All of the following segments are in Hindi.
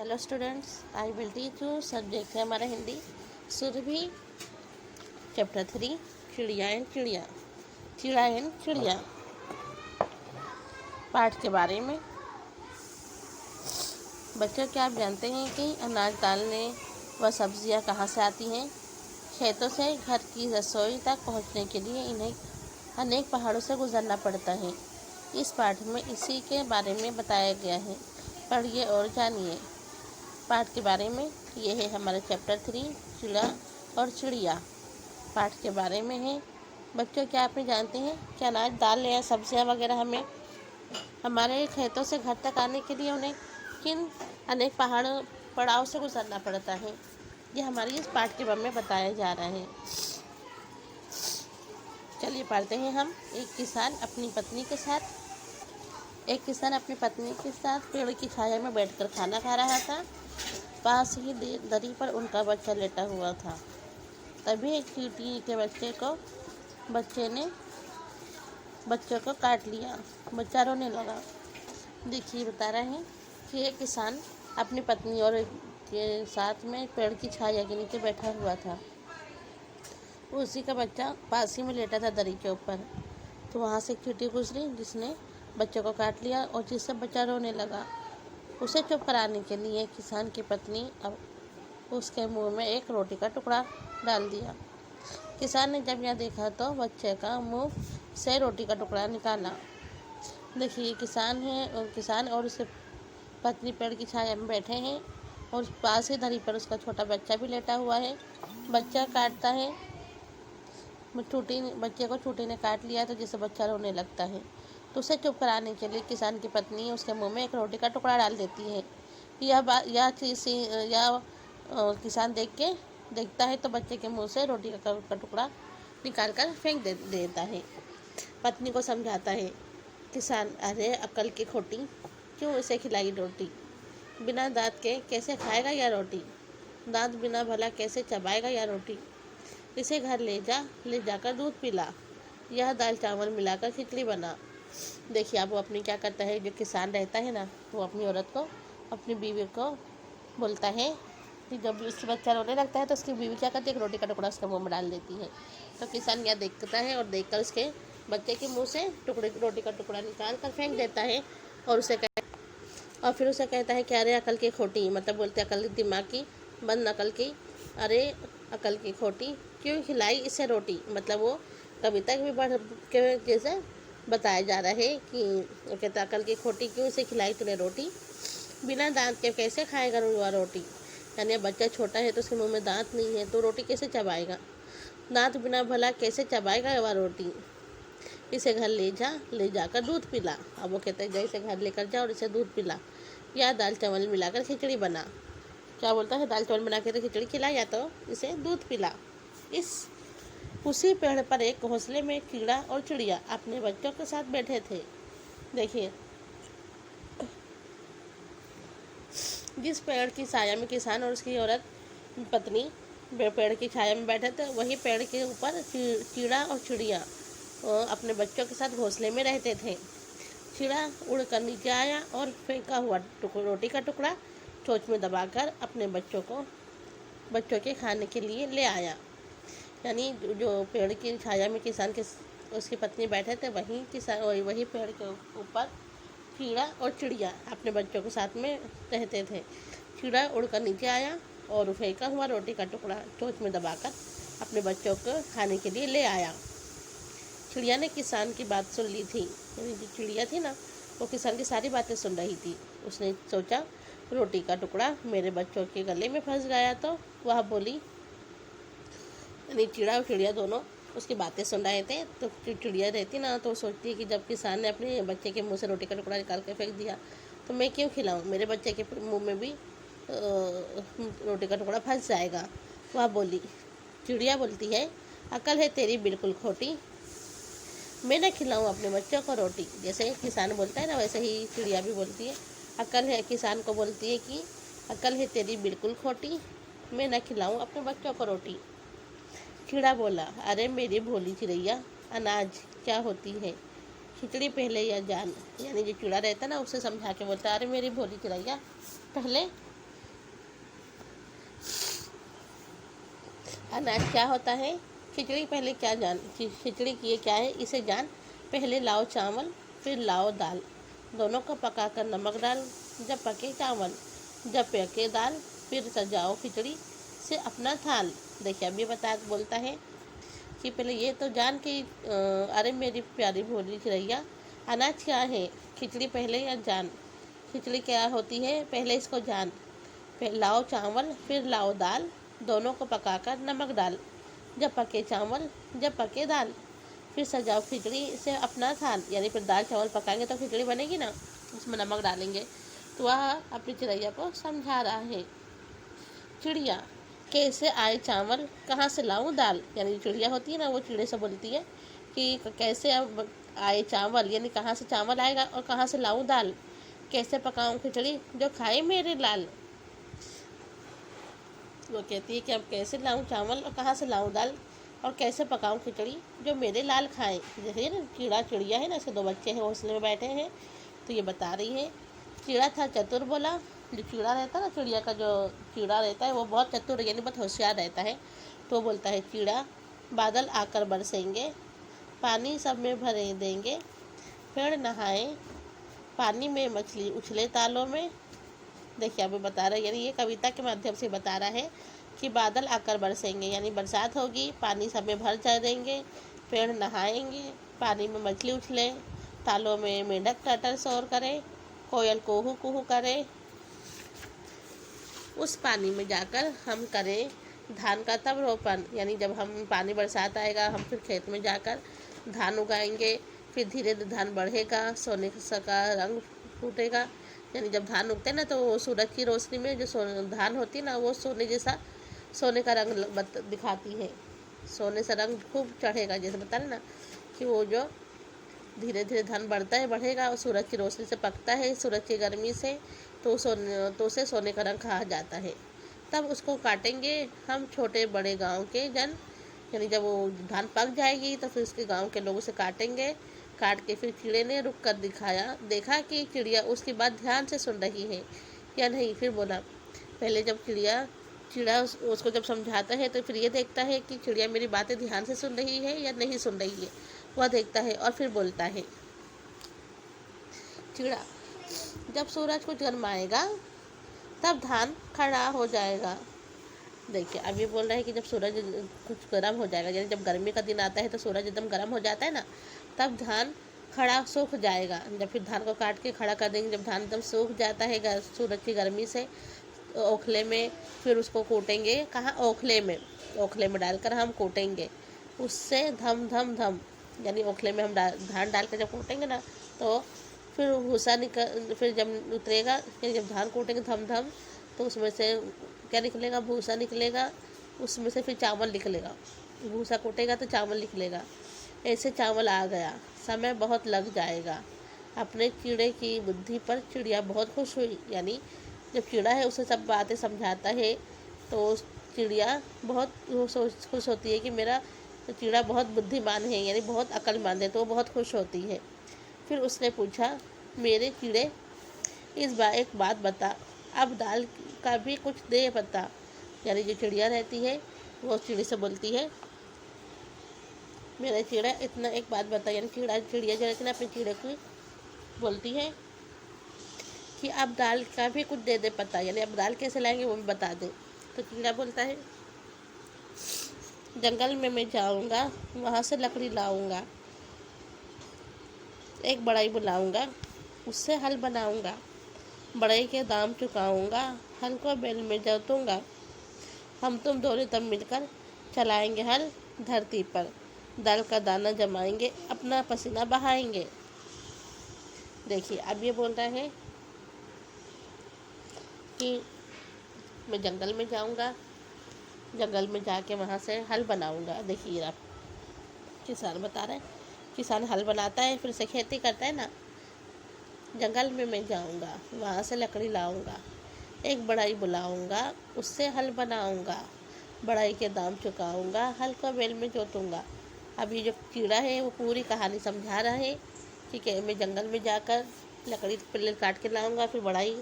Hello students, I will teach you subject है हमारा हिंदी सुरभि चैप्टर 3 चिड़िया एंड चिड़िया। चिड़ा एंड चिड़िया पाठ के बारे में। बच्चों, क्या आप जानते हैं कि अनाज डालने व सब्जियां कहाँ से आती हैं? खेतों से घर की रसोई तक पहुंचने के लिए इन्हें अनेक पहाड़ों से गुजरना पड़ता है। इस पाठ में इसी के बारे में बताया गया है। पढ़िए और जानिए। पाठ के बारे में ये है हमारा चैप्टर 3 चिड़ा और चिड़िया। पाठ के बारे में है। बच्चों, क्या आप जानते हैं कि अनाज दाल या सब्जियां वगैरह हमें हमारे खेतों से घर तक आने के लिए उन्हें किन अनेक पड़ाव से गुजरना पड़ता है? ये हमारी इस पाठ के बारे में बताया जा रहा है। चलिए पढ़ते हैं हम। एक किसान अपनी पत्नी के साथ पेड़ की छाया में बैठकर खाना खा रहा था। पास ही दरी पर उनका बच्चा लेटा हुआ था। तभी एक चींटी के बच्चे ने बच्चों को काट लिया। बच्चा रोने लगा। देखिए, बता रहे हैं कि एक किसान अपनी पत्नी और के साथ में पेड़ की छाया के नीचे बैठा हुआ था। उसी का बच्चा पास ही में लेटा था दरी के ऊपर। तो वहाँ से एक चींटी गुजरी जिसने बच्चों को काट लिया और जिससे बच्चा रोने लगा। उसे चुप कराने के लिए किसान की पत्नी अब उसके मुंह में एक रोटी का टुकड़ा डाल दिया। किसान ने जब यह देखा तो बच्चे का मुंह से रोटी का टुकड़ा निकाला। देखिए, किसान और उसकी पत्नी पेड़ की छाया में बैठे हैं और पास ही धरी पर उसका छोटा बच्चा भी लेटा हुआ है। बच्चा काटता है। बच्चे को चूटी ने काट लिया तो जिससे बच्चा रोने लगता है। तो उसे चुप कराने के लिए किसान की पत्नी उसके मुंह में एक रोटी का टुकड़ा डाल देती है। किसान देखता है तो बच्चे के मुंह से रोटी का टुकड़ा निकाल कर फेंक देता है। पत्नी को समझाता है किसान, अरे अक्ल की खोटी, क्यों इसे खिलाई रोटी? बिना दांत के कैसे खाएगा यह रोटी? दांत बिना भला कैसे चबाएगा यह रोटी? इसे घर ले जाकर दूध पिला। यह दाल चावल मिलाकर खिचड़ी बना। देखिए, अब वो अपनी क्या करता है, जो किसान रहता है ना, वो अपनी औरत को, अपनी बीवी को बोलता है कि जब उसका बच्चा रोने लगता है तो उसकी बीवी क्या करती है, एक रोटी का टुकड़ा उसके मुंह में डाल देती है। तो किसान यह देखता है और देखकर उसके बच्चे के मुंह से रोटी का टुकड़ा निकाल कर फेंक देता है और फिर उसे कहता है कि अरे अकल की खोटी, मतलब बोलते अकल दिमाग की, बंद अकल की, अरे अकल की खोटी, क्यों खिलाई इसे रोटी? मतलब वो कविता भी बढ़ के जैसे बताया जा रहा है कि कहता अकल की खोटी, क्यों इसे खिलाई तूने रोटी? बिना दांत के कैसे खाएगा वह रोटी? यानी बच्चा छोटा है तो उसके मुंह में दांत नहीं है तो रोटी कैसे चबाएगा? दांत बिना भला कैसे चबाएगा वह रोटी? इसे घर ले जाकर दूध पिला। अब वो कहता है जैसे घर लेकर जा और इसे दूध पिला, या दाल चावल मिलाकर खिचड़ी बना। क्या बोलता है, दाल चावल बना के तो खिचड़ी खिला, या तो इसे दूध पिला। उसी पेड़ पर एक घोंसले में कीड़ा और चिड़िया अपने बच्चों के साथ बैठे थे। देखिए, जिस पेड़ की छाया में किसान और उसकी औरत पत्नी पेड़ की छाया में बैठे थे, वही पेड़ के ऊपर कीड़ा और चिड़िया अपने बच्चों के साथ घोंसले में रहते थे। चिड़ा उड़कर नीचे आया और फेंका हुआ रोटी का टुकड़ा चोंच में दबाकर अपने बच्चों के खाने के लिए ले आया। यानी जो पेड़ की छाया में किसान के उसकी पत्नी बैठे थे, वही पेड़ के ऊपर कीड़ा और चिड़िया अपने बच्चों के साथ में रहते थे। कीड़ा उड़कर नीचे आया और फेंका हुआ रोटी का टुकड़ा चोंच में दबाकर अपने बच्चों को खाने के लिए ले आया। चिड़िया ने किसान की बात सुन ली थी। यानी जो चिड़िया थी ना, वो किसान की सारी बातें सुन रही थी। उसने सोचा, रोटी का टुकड़ा मेरे बच्चों के गले में फंस गया। तो वह बोली, यानी चिड़ा और चिड़िया दोनों उसकी बातें सुन रहे थे। तो चिड़िया रहती ना, तो सोचती है कि जब किसान ने अपने बच्चे के मुंह से रोटी का टुकड़ा निकाल के फेंक दिया तो मैं क्यों खिलाऊं, मेरे बच्चे के मुंह में भी रोटी का टुकड़ा फंस जाएगा। वह बोली, चिड़िया बोलती है, अकल है तेरी बिल्कुल खोटी, मैं न खिलाऊं अपने बच्चों को रोटी। जैसे किसान बोलता है ना, वैसे ही चिड़िया भी बोलती है, अकल है, किसान को बोलती है कि अकल है तेरी बिल्कुल खोटी, मैं न खिलाऊं अपने बच्चों को रोटी। चिड़ा बोला, अरे मेरी भोली चिड़ैया, अनाज क्या होती है, खिचड़ी पहले या जान। यानी जो चिड़ा रहता है ना, उसे समझा के बोलता है, अरे मेरी भोली चिड़ैया, पहले अनाज क्या होता है? खिचड़ी पहले क्या जान, खिचड़ी की ये क्या है इसे जान। पहले लाओ चावल फिर लाओ दाल, दोनों को पकाकर नमक डाल। जब पके चावल जब पके दाल, फिर सजाओ खिचड़ी से अपना थाल। देखिए अब ये बोलता है कि पहले ये तो जान कि अरे मेरी प्यारी भोली चिड़ैया, अनाज क्या है? खिचड़ी पहले या जान। खिचड़ी क्या होती है पहले इसको जान। लाओ चावल फिर लाओ दाल, दोनों को पकाकर नमक डाल। जब पके चावल जब पके दाल, फिर सजाओ खिचड़ी से अपना थाल। यानी फिर दाल चावल पकाएंगे तो खिचड़ी बनेगी ना, उसमें नमक डालेंगे। तो वह अपनी चिड़ैया को समझा रहा है। चिड़िया, कैसे आए चावल कहाँ से लाऊं दाल। यानी चिड़िया होती है ना, वो चिड़े से बोलती है कि कैसे अब आए चावल, यानी कहाँ से चावल आएगा और कहाँ से लाऊं दाल। कैसे पकाऊं खिचड़ी जो खाए मेरे लाल। वो कहती है कि अब कैसे लाऊं चावल और कहाँ से लाऊं दाल, और कैसे पकाऊं खिचड़ी जो मेरे लाल खाएं। जैसे ना चिड़ा चिड़िया है ना, इसके 2 बच्चे हैं घोंसले में बैठे हैं, तो ये बता रही है। चिड़ा था चतुर बोला, जो चिड़ा रहता है ना, चिड़िया का जो चिड़ा रहता है वो बहुत चतुर यानी बहुत होशियार रहता है। तो बोलता है चिड़ा, बादल आकर बरसेंगे, पानी सब में भरे देंगे। पेड़ नहाए पानी में, मछली उछले तालों में। देखिए अभी बता रहा है, यानी ये कविता के माध्यम से बता रहा है कि बादल आकर बरसेंगे यानी बरसात होगी, पानी सब में भर जा देंगे। पेड़ नहाएंगे, पानी में मछली उछले, तालों में मेंढक टटर शोर करे, कोयल कुहू कुहू करे। उस पानी में जाकर हम करें धान का तब रोपन, यानी जब हम पानी बरसात आएगा हम फिर खेत में जाकर धान उगाएंगे। फिर धीरे धीरे धान बढ़ेगा, सोने का रंग फूटेगा। यानी जब धान उगते हैं ना, तो वो सूरज की रोशनी में जो धान होती है ना, वो सोने जैसा सोने का रंग दिखाती है। सोने से रंग खूब चढ़ेगा, जैसे बता रहे ना कि वो जो धीरे धीरे धान बढ़ेगा और सूरज की रोशनी से पकता है, सूरज की गर्मी से, तो उसे सोने का रंग कहा जाता है। तब उसको काटेंगे हम छोटे बड़े गांव के जन। यानी जब वो धान पक जाएगी तो फिर उसके गांव के लोग उसे काटेंगे। काट के फिर चिड़े ने रुक कर देखा कि चिड़िया उसकी बात ध्यान से सुन रही है या नहीं। फिर बोला, पहले जब चिड़ा उसको जब समझाता है तो फिर ये देखता है कि चिड़िया मेरी बातें ध्यान से सुन रही है या नहीं सुन रही है, वह देखता है। और फिर बोलता है चिड़ा, जब सूरज कुछ गरमाएगा तब धान खड़ा हो जाएगा। देखिए अब ये बोल रहा है कि जब सूरज कुछ गर्म हो जाएगा, यानी जब गर्मी का दिन आता है तो सूरज एकदम गर्म हो जाता है ना, तब धान खड़ा सूख जाएगा। जब फिर धान को काट के खड़ा कर देंगे, जब धान एकदम सूख जाता है सूरज की गर्मी से, ओखले में फिर उसको कूटेंगे। कहाँ? ओखले में डालकर हम कूटेंगे। उससे धम धम धम, यानी ओखले में हम धान डाल कर जब कूटेंगे ना, तो फिर भूसा फिर जब उतरेगा, जब धान कूटेंगे धम धम, तो उसमें से क्या निकलेगा? भूसा निकलेगा। उसमें से फिर चावल निकलेगा। भूसा कूटेगा तो चावल निकलेगा। ऐसे चावल आ गया, समय बहुत लग जाएगा। अपने कीड़े की बुद्धि पर चिड़िया बहुत खुश हुई। यानी जब कीड़ा है उसे सब बातें समझाता है तो चिड़िया बहुत खुश होती है कि मेरा कीड़ा बहुत बुद्धिमान है, यानी बहुत अक्लमंद है, तो वो बहुत खुश होती है। फिर उसने पूछा, मेरे कीड़े इस बार एक बात बता, अब दाल का भी कुछ दे पता। यानी जो चिड़िया रहती है वो चिड़ी से बोलती है, मेरा चिड़ा इतना एक बात बता। यानी चिड़िया जो रहती है ना, अपने चिड़े को बोलती है कि अब दाल का भी कुछ दे दे पता, यानी अब दाल कैसे लाएंगे वो भी बता दे। तो चिड़ा बोलता है, जंगल में मैं जाऊंगा, वहाँ से लकड़ी लाऊंगा, एक बढ़ई बुलाऊंगा, उससे हल बनाऊंगा, बढ़ई के दाम चुकाऊंगा, हल को बैल में जोतूंगा, हम तुम दोनों तब मिलकर चलाएंगे हल धरती पर, दाल का दाना जमाएंगे, अपना पसीना बहाएंगे। देखिए अब ये बोल रहा है कि मैं जंगल में जाऊंगा, जंगल में जाके वहाँ से हल बनाऊंगा। देखिए आप किसान बता रहे हैं, किसान हल बनाता है फिर से खेती करता है ना। जंगल में मैं जाऊंगा, वहाँ से लकड़ी लाऊंगा, एक बढ़ई बुलाऊंगा, उससे हल बनाऊंगा, बढ़ई के दाम चुकाऊंगा, हल को बैल में जोतूंगा। अभी जो कीड़ा है वो पूरी कहानी समझा रहा है कि मैं जंगल में जाकर लकड़ी पहले काट के लाऊंगा, फिर बढ़ई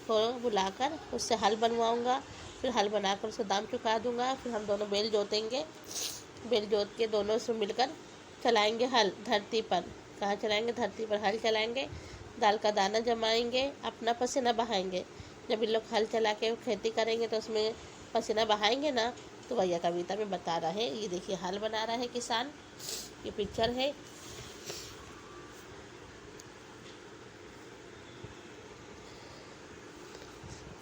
को बुलाकर उससे हल बनवाऊंगा, फिर हल बनाकर उसको दाम चुका दूंगा। फिर हम दोनों बेल जोतेंगे, बेल जोत के दोनों से मिलकर चलाएंगे हल धरती पर। कहाँ चलाएंगे? धरती पर हल चलाएंगे, दाल का दाना जमाएंगे, अपना पसीना बहाएंगे। जब इन लोग हल चला के खेती करेंगे तो उसमें पसीना बहाएंगे ना, तो भैया कविता में बता रहा है। ये देखिए हल बना रहा है किसान, ये पिक्चर है।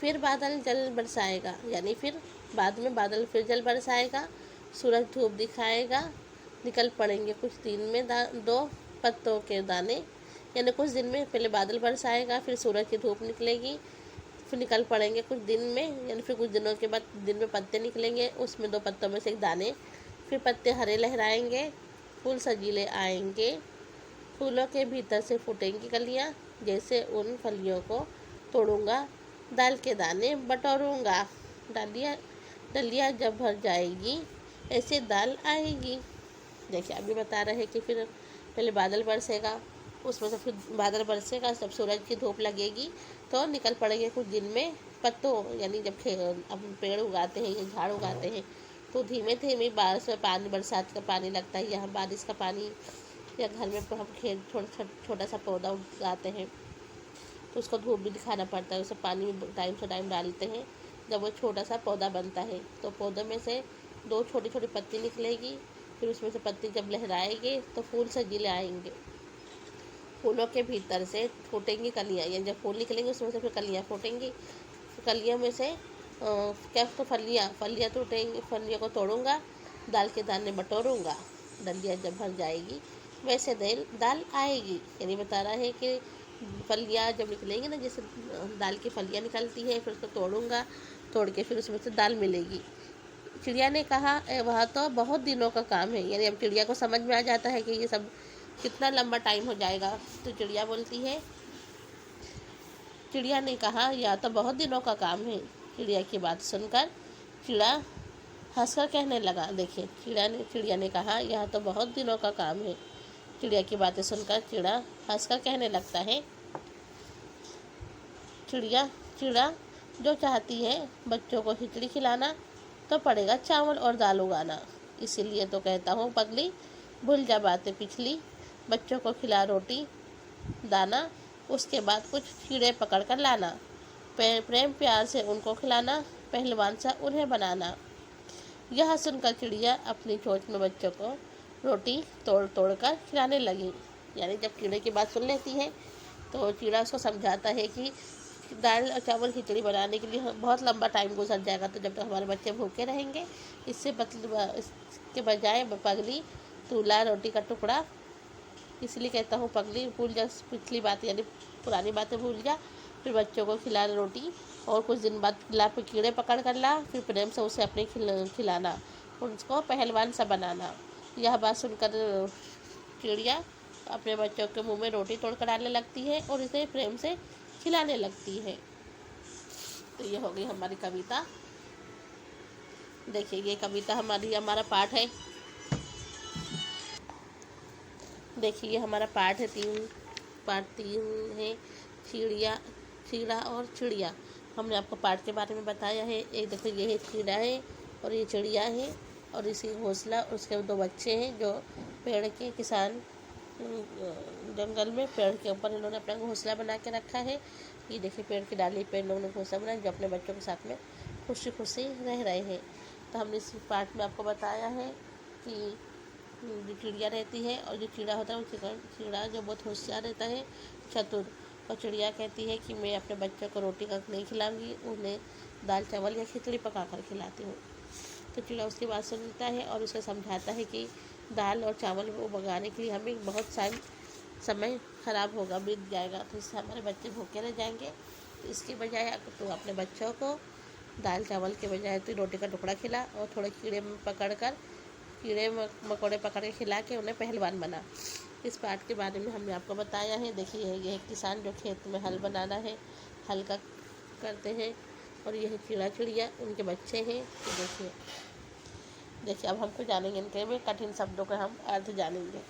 फिर बादल जल बरसाएगा, यानी फिर बाद में बादल फिर जल बरसाएगा, सूरज धूप दिखाएगा, निकल पड़ेंगे कुछ दिन में दो पत्तों के दाने। यानी कुछ दिन में पहले बादल बरसाएगा, फिर सूरज की धूप निकलेगी, फिर निकल पड़ेंगे कुछ दिन में, यानी फिर कुछ दिनों के बाद दिन में पत्ते निकलेंगे, उसमें 2 पत्तों में से एक दाने। फिर पत्ते हरे लहराएंगे, फूल सजीले आएंगे, फूलों के भीतर से फूटेंगी कलियाँ, जैसे उन फलियों को तोड़ूंगा, दाल के दाने बटोरूंगा। डालिया डलिया जब भर जाएगी, ऐसे दाल आएगी। देखिए अभी बता रहे हैं कि फिर पहले बादल बरसेगा, उसमें से फिर बादल बरसेगा, जब सूरज की धूप लगेगी तो निकल पड़ेंगे कुछ दिन में पत्तों। यानी जब अब पेड़ उगाते हैं या झाड़ उगाते हैं तो धीमे धीमे बारिश में पानी, बरसात का पानी लगता है, यहाँ बारिश का पानी, या घर में हम खेत छोटा सा पौधा उगाते हैं तो उसको धूप भी दिखाना पड़ता है, उसे पानी टाइम से टाइम डालते हैं। जब वो छोटा सा पौधा बनता है तो पौधे में से 2 छोटी छोटी पत्ती निकलेगी, फिर उसमें से पत्ती जब लहराएंगे तो फूल सजीले आएंगे, फूलों के भीतर से फूटेंगी कलियाँ, यानी जब फूल निकलेंगे उसमें से फिर कलियाँ फूटेंगी, कलियों में से क्या तो फलियाँ टूटेंगी, फलियों को तोड़ूंगा, दाल के दाने बटोरूंगा, डलिया जब भर जाएगी वैसे दाल आएगी। यानी बता रहा है कि फलियाँ जब निकलेंगी ना, जैसे दाल की फलियाँ निकलती है, फिर उसको तोड़ूंगा, तोड़ के फिर उसमें से दाल मिलेगी। चिड़िया ने कहा वह तो बहुत दिनों का काम है, यानी अब चिड़िया को समझ में आ जाता है कि ये सब कितना लंबा टाइम हो जाएगा। तो चिड़िया बोलती है, चिड़िया ने कहा यह तो बहुत दिनों का काम है। चिड़िया की बात सुनकर चिड़ा हंसकर कहने लगा। देखिए चिड़िया ने कहा यह तो बहुत दिनों का काम है। चिड़िया की बातें सुनकर चिड़ा हंसकर कहने लगता है, चिड़ा जो चाहती है बच्चों को खिचड़ी खिलाना तो पड़ेगा चावल और दाल उगाना। इसीलिए तो कहता हूँ पगली, भूल जा बातें पिछली, बच्चों को खिला रोटी दाना, उसके बाद कुछ कीड़े पकड़ कर लाना, प्रेम प्यार से उनको खिलाना, पहलवान सा उन्हें बनाना। यह सुनकर चिड़िया अपनी चोंच में बच्चों को रोटी तोड़ तोड़ कर खिलाने लगी। यानी जब कीड़े की बात सुन लेती है तो चिड़ा उसको समझाता है कि दाल और चावल खिचड़ी बनाने के लिए बहुत लंबा टाइम गुजर जाएगा, तो जब तक हमारे बच्चे भूखे रहेंगे, इसके बजाय पगली तू ला रोटी का टुकड़ा। इसलिए कहता हूँ पगली, भूल जा पिछली बात, यानी पुरानी बातें भूल जा, फिर बच्चों को खिला रोटी, और कुछ दिन बाद ला फिर कीड़े पकड़ कर ला, फिर प्रेम से उसे अपने खिलाना, उसको पहलवान सा बनाना। यह बात सुनकर चिड़िया अपने बच्चों के मुंह में रोटी तोड़ कर डालने लगती है और इसे प्रेम से खिलाने लगती है। तो ये हो गई हमारी कविता। देखिए ये कविता हमारा पाठ है। देखिए ये हमारा पाठ है, पार्ट 3 है, चिड़ा और चिड़िया। हमने आपको पाठ के बारे में बताया है। एक देखो ये है चिड़ा है और ये चिड़िया है, और इसी घोंसला, उसके 2 बच्चे हैं जो पेड़ के किसान जंगल में पेड़ के ऊपर इन्होंने अपना घोंसला बना के रखा है। ये देखिए पेड़ की डाली पे इन लोगों ने घोंसला बनाया, जो अपने बच्चों के साथ में खुशी खुशी रह रहे हैं। तो हमने इस पार्ट में आपको बताया है कि जो चिड़िया रहती है और जो चिड़ा होता है वो चिड़ा जो बहुत होशियार रहता है, चतुर। और चिड़िया कहती है कि मैं अपने बच्चों को रोटी का नहीं खिलाऊंगी, उन्हें दाल चावल या खिचड़ी पका कर खिलाती हूँ। तो चिड़ा उसकी बात सुनता है और उसे समझाता है कि दाल और चावल वो पकाने के लिए हमें बहुत समय ख़राब होगा, बीत जाएगा, तो इससे हमारे बच्चे भूखे रह जाएंगे। तो इसके बजाय तो अपने बच्चों को दाल चावल के बजाय तो रोटी का टुकड़ा खिला, और थोड़े कीड़े मकोड़े पकड़ के खिला के उन्हें पहलवान बना। इस पाठ के बारे में हमने आपको बताया है। देखिए यह किसान जो खेत में हल बनाना है, हल का करते हैं, और यह चिड़िया उनके बच्चे हैं। तो देखिए अब हमको जानेंगे इनके में कठिन शब्दों का हम अर्थ जानेंगे।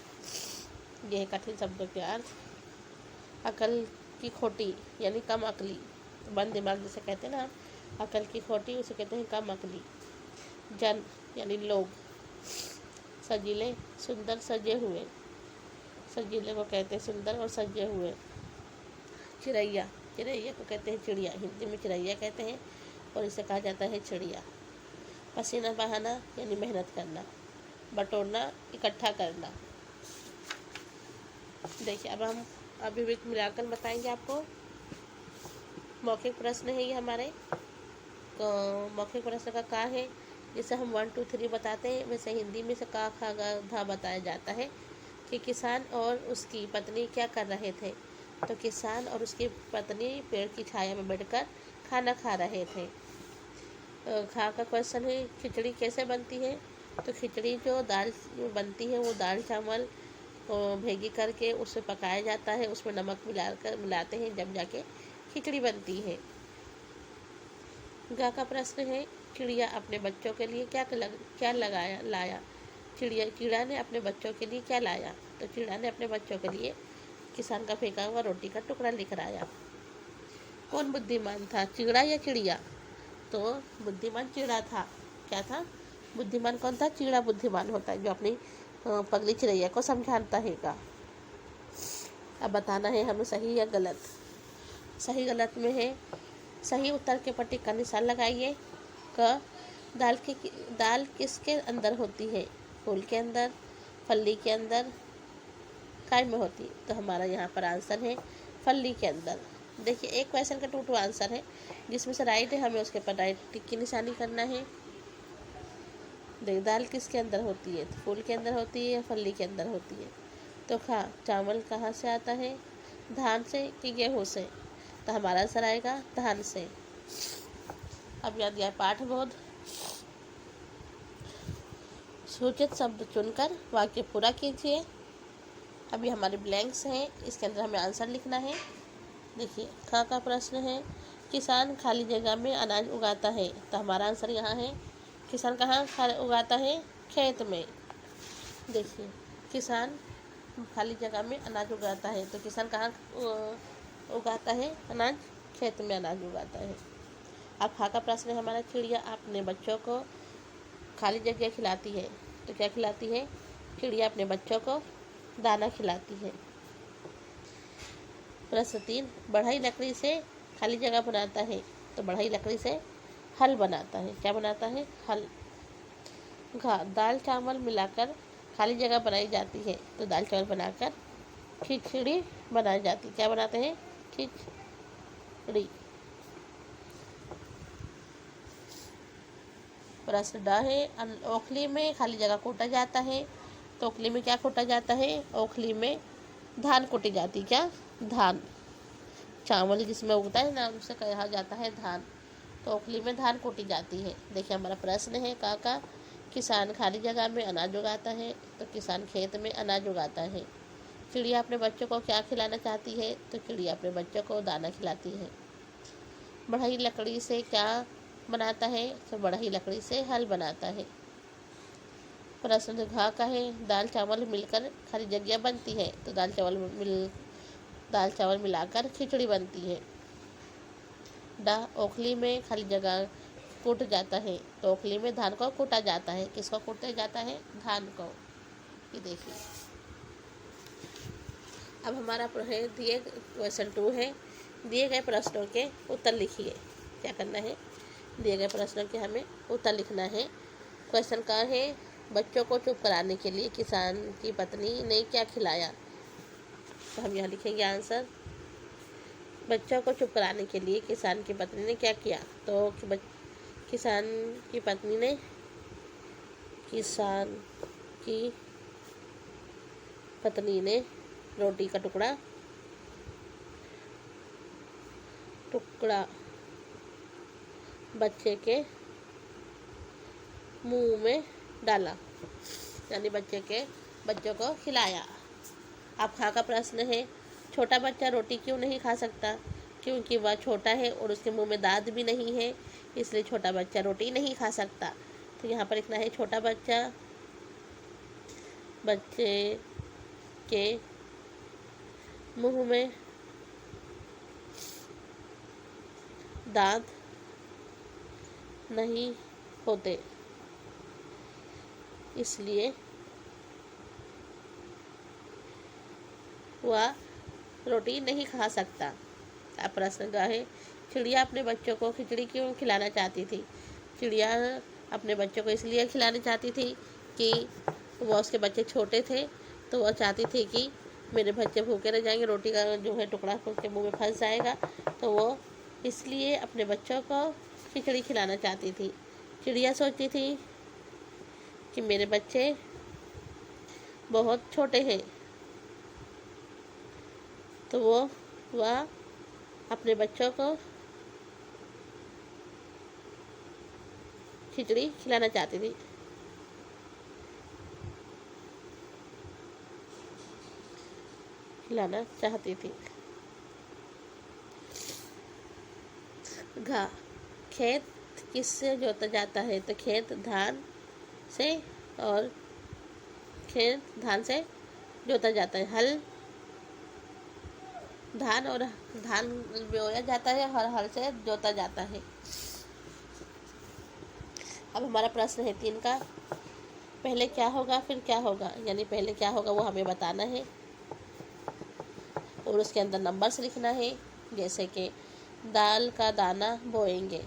यह कठिन शब्दों के अर्थ, अकल की खोटी यानी कम अकली, बंद दिमाग जिसे कहते हैं ना, अकल की खोटी उसे कहते हैं कम अकली। जन यानी लोग। सजीले सुंदर सजे हुए, सजीले को कहते हैं सुंदर और सजे हुए। चिड़ैया, चिड़ैया को कहते हैं चिड़िया, हिंदी में चिड़ैया कहते हैं और इसे कहा जाता है चिड़िया। पसीना बहाना यानी मेहनत करना। बटोरना इकट्ठा करना। देखिए अब हम अभी भी मिलाकर बताएंगे आपको। मौखिक प्रश्न है ये हमारे। तो मौखिक प्रश्न का का है, जैसे हम 1 2 3 बताते हैं वैसे हिंदी में से का खा गा धा बताया जाता है कि किसान और उसकी पत्नी क्या कर रहे थे। तो किसान और उसकी पत्नी पेड़ की छाया में बैठकर खाना खा रहे थे। खा का क्वेश्चन है, खिचड़ी कैसे बनती है। तो खिचड़ी जो दाल बनती है वो दाल चावल भेगी करके उसे पकाया जाता है, उसमें नमक मिलाते हैं जब जाके खिचड़ी बनती है। गा का प्रश्न है, चिड़िया अपने बच्चों के लिए क्या लाया। चिड़ा ने अपने बच्चों के लिए क्या लाया। तो चिड़ा ने अपने बच्चों के लिए किसान का फेंका हुआ रोटी का टुकड़ा लेकर आया। कौन बुद्धिमान था, चिड़ा या चिड़िया। तो बुद्धिमान चिड़ा था। क्या था, बुद्धिमान कौन था, चिड़ा बुद्धिमान होता है जो अपनी पगली चिड़ैया को समझाता है का। अब बताना है हमें सही या गलत। सही गलत में है, सही उत्तर के पर टिक का निशान लगाइए। क दाल किसके अंदर होती है, फूल के अंदर, फल्ली के अंदर, काय में होती है। तो हमारा यहाँ पर आंसर है फल्ली के अंदर। देखिए एक क्वेश्चन का 2 आंसर है, जिसमें से राइट है हमें उसके पर राइट टिक की निशानी करना है। देख दाल किसके अंदर होती है, फूल के अंदर होती है या फल्ली के अंदर होती है। तो चावल कहाँ से आता है, धान से कि गेहूँ से। तो हमारा आंसर आएगा धान से। अब याद दिया पाठबोध। सूचित शब्द चुनकर वाक्य पूरा कीजिए। अभी हमारे ब्लैंक्स हैं, इसके अंदर हमें आंसर लिखना है। देखिए खा का प्रश्न है, किसान खाली जगह में अनाज उगाता है। तो हमारा आंसर यहाँ है, किसान कहाँ उगाता है, खेत में। देखिए किसान खाली जगह में अनाज उगाता है, तो किसान कहाँ उगाता है अनाज, खेत में अनाज उगाता है। अब खा का प्रश्न है हमारा, चिड़िया अपने बच्चों को खाली जगह खिलाती है। तो क्या खिलाती है, चिड़िया अपने बच्चों को दाना खिलाती है। प्रश्न 3, बढ़ई लकड़ी से खाली जगह बनाता है। तो बढ़ई लकड़ी से हल बनाता है। क्या बनाता है, हल। दाल चावल मिलाकर खाली जगह बनाई जाती है। तो दाल चावल बनाकर खिचड़ी बनाई जाती है। क्या बनाते हैं, खिचड़ी। प्रश्न ड है, ओखली में खाली जगह कूटा जाता है। तो ओखली में क्या कूटा जाता है, ओखली में धान कूटी जाती। क्या, धान। चावल जिसमें उगता है ना उसे कहा जाता है धान। तो ओखली में धान कूटी जाती है। देखिए हमारा प्रश्न है का किसान खाली जगह में अनाज उगाता है। तो किसान खेत में अनाज उगाता है। चिड़िया अपने बच्चों को क्या खिलाना चाहती है। तो चिड़िया अपने बच्चों को दाना खिलाती है। बढ़ई लकड़ी से क्या बनाता है। तो बढ़ई लकड़ी से हल बनाता है। प्रश्न घा का है, दाल चावल मिलकर खाली जगह बनती है। तो दाल चावल मिलाकर खिचड़ी बनती है। डा, ओखली में खाली जगह कूट जाता है। तो ओखली में धान को कूटा जाता है। किसको कूटा जाता है, धान को। ये देखिए अब हमारा है दिए क्वेश्चन 2 है, दिए गए प्रश्नों के उत्तर लिखिए। क्या करना है, दिए गए प्रश्नों के हमें उत्तर लिखना है। क्वेश्चन का है, बच्चों को चुप कराने के लिए किसान की पत्नी ने क्या खिलाया। तो हम यहाँ लिखेंगे आंसर, बच्चों को चुप कराने के लिए किसान की पत्नी ने क्या किया। तो किसान की पत्नी ने रोटी का टुकड़ा बच्चे के मुंह में डाला, यानी बच्चों को खिलाया। अब खा का प्रश्न है, छोटा बच्चा रोटी क्यों नहीं खा सकता। क्योंकि वह छोटा है और उसके मुंह में दांत भी नहीं है, इसलिए छोटा बच्चा रोटी नहीं खा सकता। तो यहाँ पर लिखना है, छोटा बच्चे के मुंह में दांत नहीं होते, इसलिए वह रोटी नहीं खा सकता। अब प्रश्न का है, चिड़िया अपने बच्चों को खिचड़ी क्यों खिलाना चाहती थी? चिड़िया अपने बच्चों को इसलिए खिलाना चाहती थी कि वो उसके बच्चे छोटे थे, तो वह चाहती थी कि मेरे बच्चे भूखे रह जाएंगे, रोटी का जो है टुकड़ा उनके मुंह में फंस जाएगा, तो वो इसलिए अपने बच्चों को खिचड़ी खिलाना चाहती थी। चिड़िया सोचती थी कि मेरे बच्चे बहुत छोटे हैं, तो वह अपने बच्चों को खिचड़ी खिलाना चाहती थी। खिलाना चाहती थी। घा, खेत किससे जोता जाता है? तो खेत धान से, और खेत धान से जोता जाता है। हल, धान बोया जाता है और हल से जोता जाता है। अब हमारा प्रश्न है 3 का, पहले क्या होगा फिर क्या होगा, यानी पहले क्या होगा वो हमें बताना है और उसके अंदर नंबर्स लिखना है। जैसे कि दाल का दाना बोएंगे,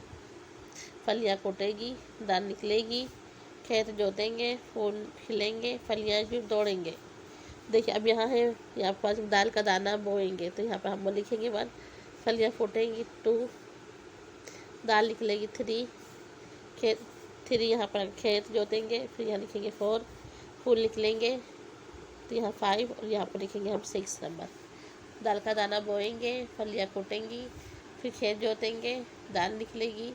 फलियाँ कोटेगी, दाल निकलेगी, खेत जोतेंगे, फूल खिलेंगे, फलियाँ भी दौड़ेंगे। देखिए अब यहाँ है, यहाँ पास दाल का दाना बोएंगे, तो यहाँ पर हम लिखेंगे 1, फलियाँ फूटेंगी 2, दाल निकलेगी 3, खेत 3 यहाँ पर खेत जोतेंगे, फिर यहाँ लिखेंगे 4, फूल निकलेंगे, तो यहाँ 5 और यहाँ पर लिखेंगे हम 6 नंबर। दाल का दाना बोएंगे, फलियाँ फूटेंगी, फिर खेत जोतेंगे, दाल निकलेगी,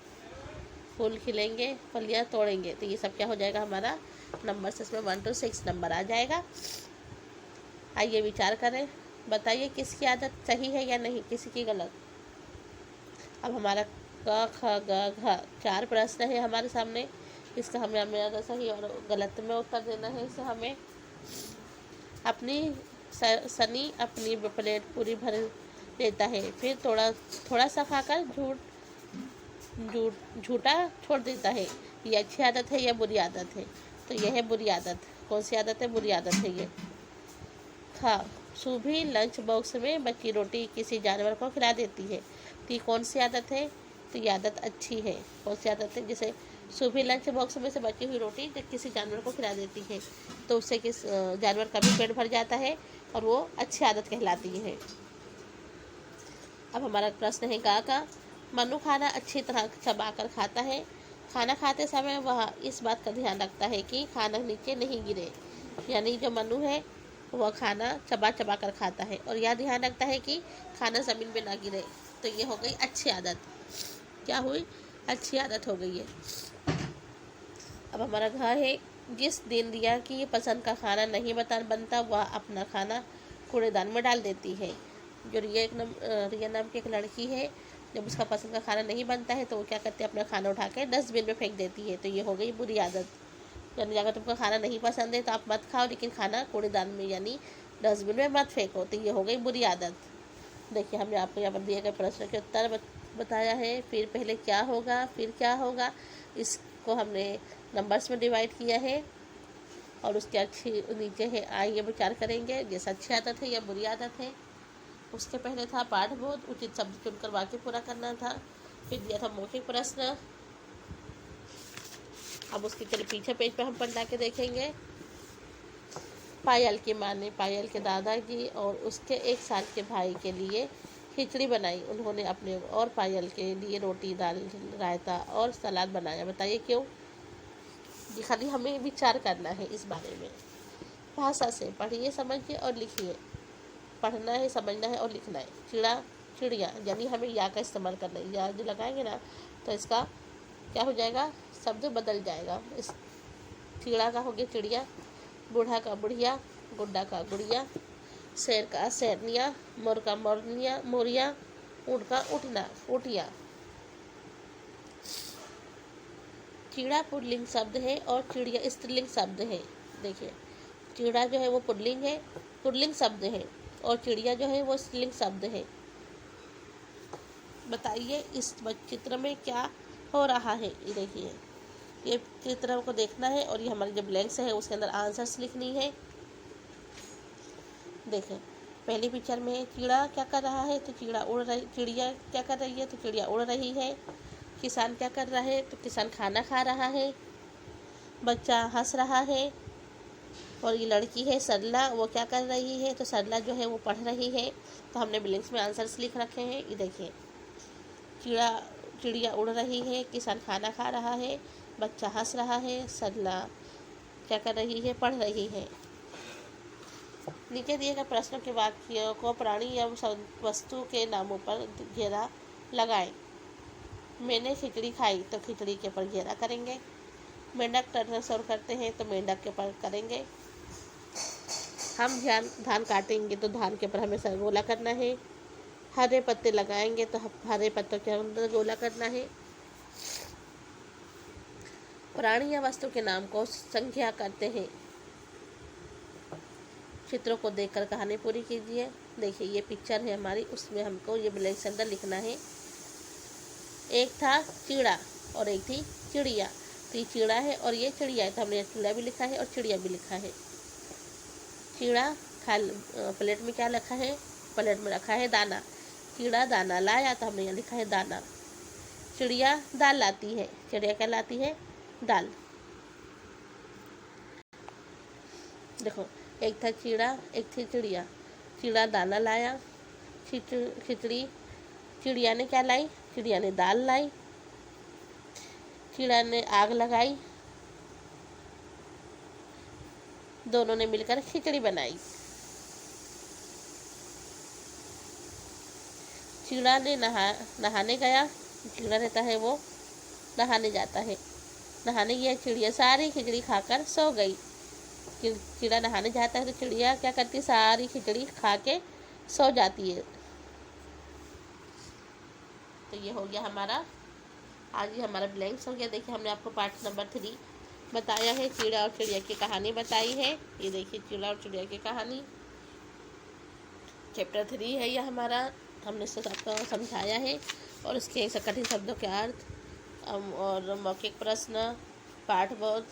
फूल खिलेंगे, फलियाँ तोड़ेंगे, तो ये सब क्या हो जाएगा हमारा नंबर से, इसमें 1 to 6 नंबर आ जाएगा। आइए विचार करें, बताइए किसकी आदत सही है या नहीं, किसी की गलत। अब हमारा क ख ग घ 4 प्रश्न है हमारे सामने, इसका हमें सही और गलत में उत्तर देना है। इसे हमें अपनी सनी अपनी प्लेट पूरी भर लेता है, फिर थोड़ा सा खाकर झूठा छोड़ देता है, ये अच्छी आदत है या बुरी आदत है? तो यह है बुरी आदत। कौन सी आदत है? बुरी आदत है ये। खा, सुबह लंच बॉक्स में बची रोटी किसी जानवर को खिला देती है, तो ये कौन सी आदत है? तो ये आदत अच्छी है। कौन सी आदत है? जैसे सुबह लंच बॉक्स में से बची हुई रोटी किसी जानवर को खिला देती है, तो उससे किस जानवर का भी पेट भर जाता है और वो अच्छी आदत कहलाती है। अब हमारा प्रश्न है गा का, मनु खाना अच्छी तरह चबाकर खाता है, खाना खाते समय वह इस बात का ध्यान रखता है कि खाना नीचे नहीं गिरे, यानी जो मनु है वह खाना चबा चबा कर खाता है और यह ध्यान रखता है कि खाना ज़मीन पे ना गिरे, तो ये हो गई अच्छी आदत। क्या हुई? अच्छी आदत हो गई है। अब हमारा घर है, जिस दिन रिया की पसंद का खाना नहीं बनता वह अपना खाना कूड़ेदान में डाल देती है। जो रिया नाम की एक लड़की है, जब उसका पसंद का खाना नहीं बनता है तो वो क्या करती है, अपना खाना उठा के डस्टबिन में फेंक देती है, तो ये हो गई बुरी आदत। यानी अगर तुमको खाना नहीं पसंद है तो आप मत खाओ, लेकिन खाना कूड़ेदान में यानी डस्टबिन में मत फेंको, तो ये हो गई बुरी आदत। देखिए हमने आपको यहाँ पर दिए गए प्रश्न के उत्तर बताया है। फिर पहले क्या होगा फिर क्या होगा, इसको हमने नंबर्स में डिवाइड किया है और उसके अच्छी नीचे है आइए विचार करेंगे, जैसा अच्छी आदत है या बुरी आदत है। उसके पहले था पाठबोध, उचित शब्द चुनकर वाक्य पूरा करना था। फिर दिया था मौखिक प्रश्न। अब उसके चलिए पीछे पेज पे हम पलटा के देखेंगे। पायल की माँ ने पायल के दादाजी और उसके 1 साल के भाई के लिए खिचड़ी बनाई। उन्होंने अपने और पायल के लिए रोटी, दाल, रायता और सलाद बनाया। बताइए क्यों? जी खाली हमें विचार करना है इस बारे में। भाषा से पढ़िए, समझिए और लिखिए। पढ़ना है, समझना है और लिखना है। चिड़िया यानी हमें या का इस्तेमाल करना है, या जो लगाएंगे ना तो इसका क्या हो जाएगा, शब्द बदल जाएगा। इस चिड़ा का हो गया चिड़िया, बूढ़ा का बुढ़िया, गुड्डा का गुड़िया, शेर का शेरनिया, मोर का मोरिया, ऊँट का ऊँटिया। चिड़ा पुल्लिंग शब्द है और चिड़िया स्त्रीलिंग शब्द है। देखिए चिड़ा जो है वो पुल्लिंग शब्द है और चिड़िया जो है वो स्त्रीलिंग शब्द है। बताइए इस चित्र में क्या हो रहा है। ये देखिए, ये चित्र को देखना है और ये हमारी जो ब्लैंक्स है उसके अंदर आंसर्स लिखनी है। देखें, पहली पिक्चर में चिड़ा क्या कर रहा है, तो चिड़िया क्या कर रही है, तो चिड़िया उड़ रही है। किसान क्या कर रहा है, तो किसान खाना खा रहा है। बच्चा हंस रहा है। और ये लड़की है सरला, वो क्या कर रही है, तो सरला जो है वो पढ़ रही है। तो हमने ब्लैंक्स में आंसर्स लिख रखे हैं। ये देखिए, चिड़ा चिड़िया उड़ रही है, किसान खाना खा रहा है, बच्चा हंस रहा है, सरला क्या कर रही है, पढ़ रही है। नीचे दिए गए प्रश्नों के वाक्यों को प्राणी या वस्तु के नामों पर घेरा लगाएं। मैंने खिचड़ी खाई, तो खिचड़ी के ऊपर घेरा करेंगे। मेंढक टर्टल सर्व करते हैं, तो मेंढक के ऊपर करेंगे। हम धान काटेंगे, तो धान के ऊपर हमें गोला करना है। हरे पत्ते लगाएंगे, तो हरे पत्तों के अंदर गोला करना है। प्राणी या वस्तु के नाम को संख्या करते हैं। चित्रों को देखकर कहानी पूरी कीजिए। देखिए, ये पिक्चर है हमारी, उसमें हमको ये ब्लैंक से अंदर लिखना है। एक था चिड़ा और एक थी चिड़िया। तो ये चिड़ा है और ये चिड़िया है, तो हमने चिड़ा भी लिखा है और चिड़िया भी लिखा है। चिड़ा प्लेट में क्या रखा है, प्लेट में रखा है दाना। चिड़ा दाना लाया, तो हमने यहाँ लिखा है दाना। चिड़िया दाल लाती है, चिड़िया क्या लाती है, दाल। देखो, एक था चिड़ा, एक थी चिड़िया। चिड़ा दाना लाया, खिचड़ी चिड़िया ने क्या लाई, चिड़िया ने दाल लाई। चिड़ा ने आग लगाई, दोनों ने मिलकर खिचड़ी बनाई। चिड़ा ने नहाने गया, चिड़ा रहता है वो नहाने जाता है। नहाने गया चिड़िया सारी खिचड़ी खाकर सो गई। चिड़ा नहाने जाता है, तो चिड़िया क्या करती, सारी खिचड़ी खा के सो जाती है। तो ये हो गया हमारा, आज ही हमारा ब्लैंक्स हो गया। देखिए, हमने आपको पार्ट नंबर 3 बताया है, चिड़ा और चिड़िया की कहानी बताई है। ये देखिए, चिड़ा और चिड़िया की कहानी चैप्टर 3 है ये हमारा। हमने इसको सबको समझाया है और इसके कठिन शब्दों के अर्थ और मौखिक प्रश्न, पाठबोध,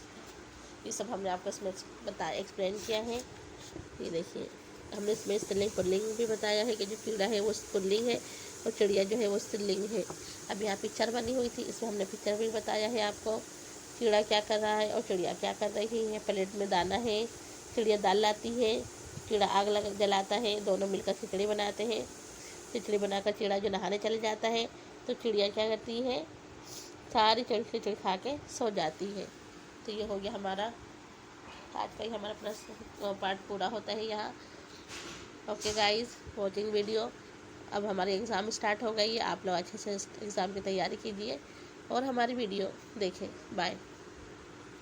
ये सब हमने आपको इसमें एक्सप्लेन किया है। ये देखिए, हमने इसमें स्त्रीलिंग पुल्लिंग भी बताया है कि जो चिड़ा है वो पुल्लिंग है और चिड़िया जो है वो स्त्रीलिंग है। अब यहाँ पिक्चर बनी हुई थी, इसमें हमने पिक्चर भी बताया है आपको। चिड़ा क्या कर रहा है और चिड़िया क्या कर रही है। प्लेट में दाना है, चिड़िया दाल लाती है, चिड़ा आग जलाता है, दोनों मिलकर खिचड़ी बनाते हैं। खिचड़ी बनाकर चिड़ा जो नहाने चले जाता है, तो चिड़िया क्या करती है, सारी खिचड़ी खा के सो जाती है। तो ये हो गया हमारा आज का ही हमारा प्रश्न पार्ट पूरा होता है यहाँ। Okay guys, watching video. अब हमारे एग्ज़ाम स्टार्ट हो गई है, आप लोग अच्छे से एग्ज़ाम की तैयारी कीजिए और हमारी वीडियो देखें। बाय।